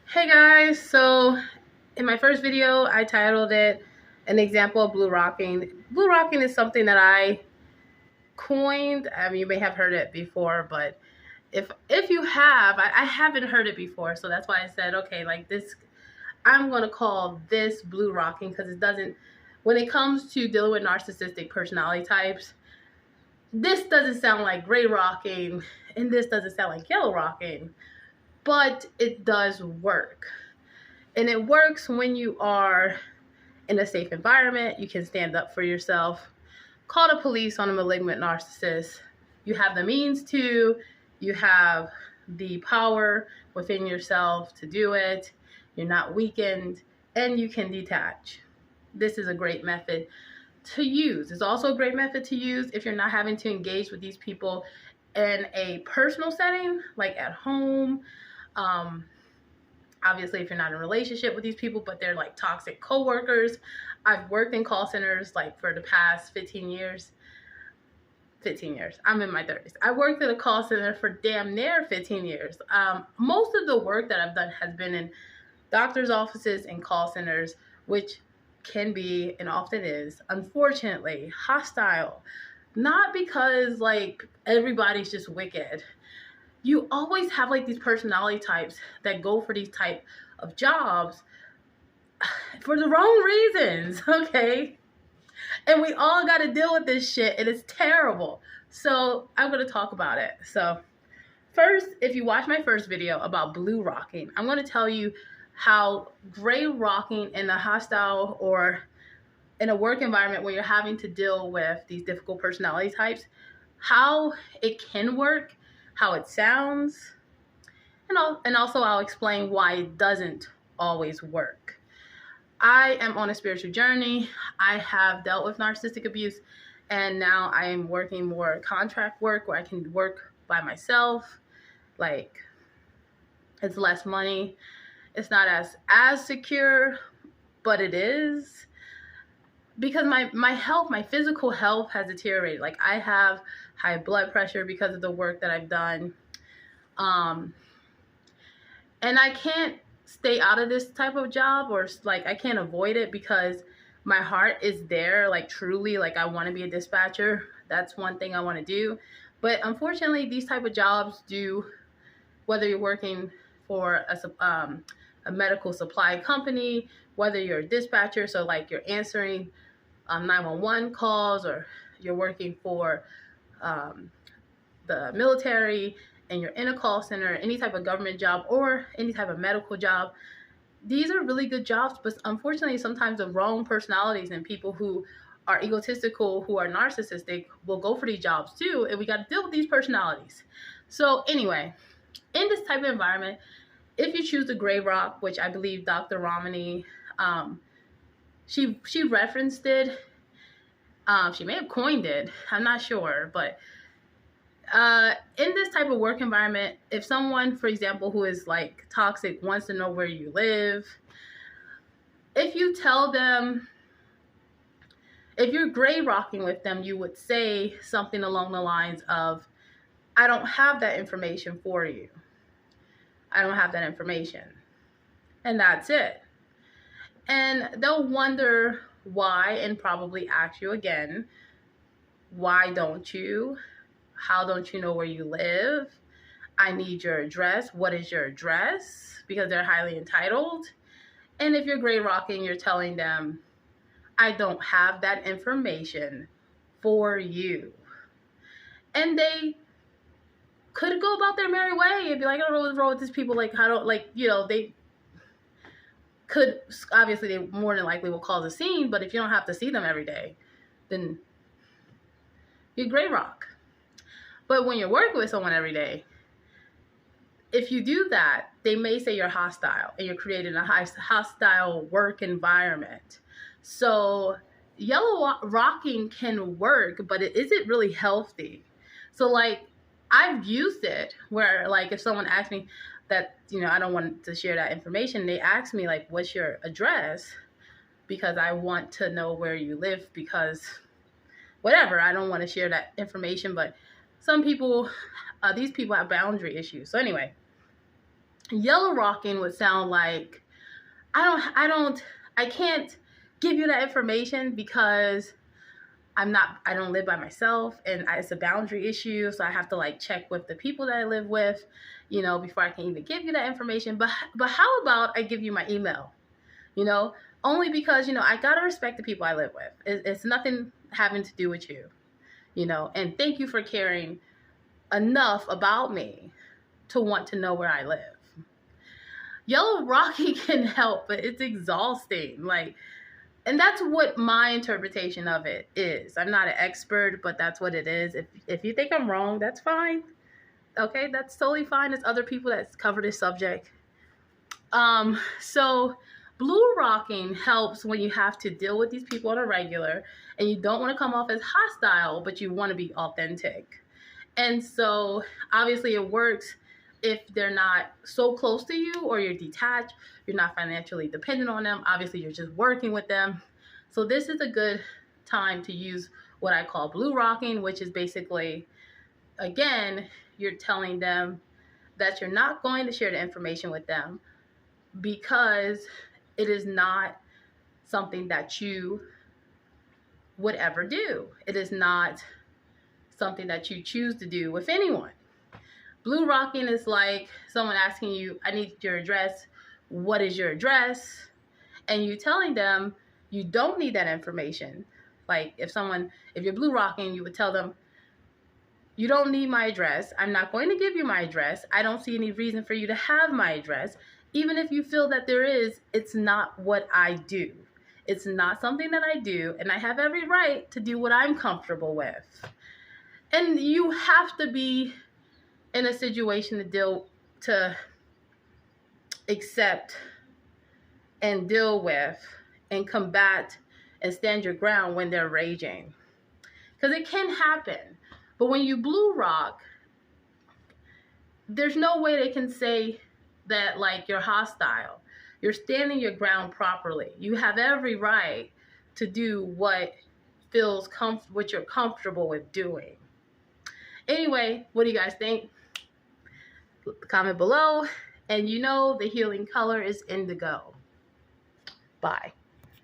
Hey guys, so in my first video I titled it an example of blue rocking. Blue rocking is something that I coined. I mean, you may have heard it before, but if you have, I haven't heard it before, so that's why I said, okay, like this, I'm gonna call this blue rocking because it doesn't, when it comes to dealing with narcissistic personality types, this doesn't sound like gray rocking and this doesn't sound like yellow rocking, but it does work. And it works when you are in a safe environment. You can stand up for yourself, call the police on a malignant narcissist. You have the means to, you have the power within yourself to do it. You're not weakened, and you can detach. This is a great method to use. It's also a great method to use if you're not having to engage with these people in a personal setting, like at home. Um, Obviously, if you're not in a relationship with these people, but they're like toxic coworkers. I've worked in call centers like for the past 15 years. 15 years. I'm in my 30s. I worked at a call center for damn near 15 years. Most of the work that I've done has been in doctors' offices and call centers, which can be and often is, unfortunately, hostile. Not because like everybody's just wicked. You always have like these personality types that go for these type of jobs for the wrong reasons, okay? And we all got to deal with this shit, and it's terrible. So I'm going to talk about it. So first, if you watch my first video about blue rocking, I'm going to tell you how gray rocking in a hostile or in a work environment where you're having to deal with these difficult personality types, how it can work, how it sounds, and also I'll explain why it doesn't always work. I am on a spiritual journey. I have dealt with narcissistic abuse, and now I am working more contract work where I can work by myself. Like, it's less money. It's not as secure, but it is. Because my health, my physical health has deteriorated. Like, I have high blood pressure because of the work that I've done. And I can't stay out of this type of job, or like I can't avoid it because my heart is there, like truly, like I want to be a dispatcher. That's one thing I want to do. But unfortunately, these type of jobs do, whether you're working for a medical supply company, whether you're a dispatcher, so like you're answering 911 calls, or you're working for um, the military and you're in a call center, any type of government job or any type of medical job, these are really good jobs. But unfortunately, sometimes the wrong personalities and people who are egotistical, who are narcissistic, will go for these jobs too, and we got to deal with these personalities. So anyway, in this type of environment, if you choose the gray rock, which I believe Dr. Romani, she referenced it. She may have coined it. I'm not sure, but in this type of work environment, if someone, for example, who is like toxic wants to know where you live, if you tell them, if you're gray rocking with them, you would say something along the lines of, I don't have that information for you. I don't have that information. And that's it. And they'll wonder why and probably ask you again, why don't you? How don't you know where you live? I need your address. What is your address? Because they're highly entitled. And if you're gray rocking, you're telling them, I don't have that information for you. And they could go about their merry way and be like, I don't know what's wrong with these people. Like, I don't, like, you know, they could, obviously, they more than likely will cause a scene. But if you don't have to see them every day, then you gray rock. But when you're working with someone every day, if you do that, they may say you're hostile and you're creating a hostile work environment. So yellow rocking can work, but it isn't really healthy. So like, I've used it where like if someone asks me that, you know, I don't want to share that information, they ask me like, what's your address? Because I want to know where you live, because whatever, I don't want to share that information. But some people, these people have boundary issues. So anyway, Yellow rocking would sound like, I can't give you that information because I don't live by myself, and it's a boundary issue. So I have to like check with the people that I live with, before I can even give you that information. But how about I give you my email, only because, I got to respect the people I live with. It's nothing having to do with you, and thank you for caring enough about me to want to know where I live. Yellow rocking can help, but it's exhausting. And that's what my interpretation of it is. I'm not an expert, but that's what it is. If you think I'm wrong, that's fine. Okay, that's totally fine. There's other people that cover this subject. So blue rocking helps when you have to deal with these people on a regular and you don't want to come off as hostile, but you want to be authentic. And so obviously it works if they're not so close to you, or you're detached, you're not financially dependent on them. Obviously, you're just working with them. So this is a good time to use what I call blue rocking, which is basically, again, you're telling them that you're not going to share the information with them because it is not something that you would ever do. It is not something that you choose to do with anyone. Blue rocking is like someone asking you, I need your address. What is your address? And you telling them you don't need that information. Like if you're blue rocking, you would tell them, you don't need my address. I'm not going to give you my address. I don't see any reason for you to have my address. Even if you feel that there is, it's not what I do. It's not something that I do, and I have every right to do what I'm comfortable with. And you have to be in a situation to accept and deal with and combat and stand your ground when they're raging. Because it can happen. But when you blue rock, there's no way they can say that like you're hostile. You're standing your ground properly. You have every right to do what you're comfortable with doing. Anyway, what do you guys think? Comment below. And the healing color is indigo. Bye.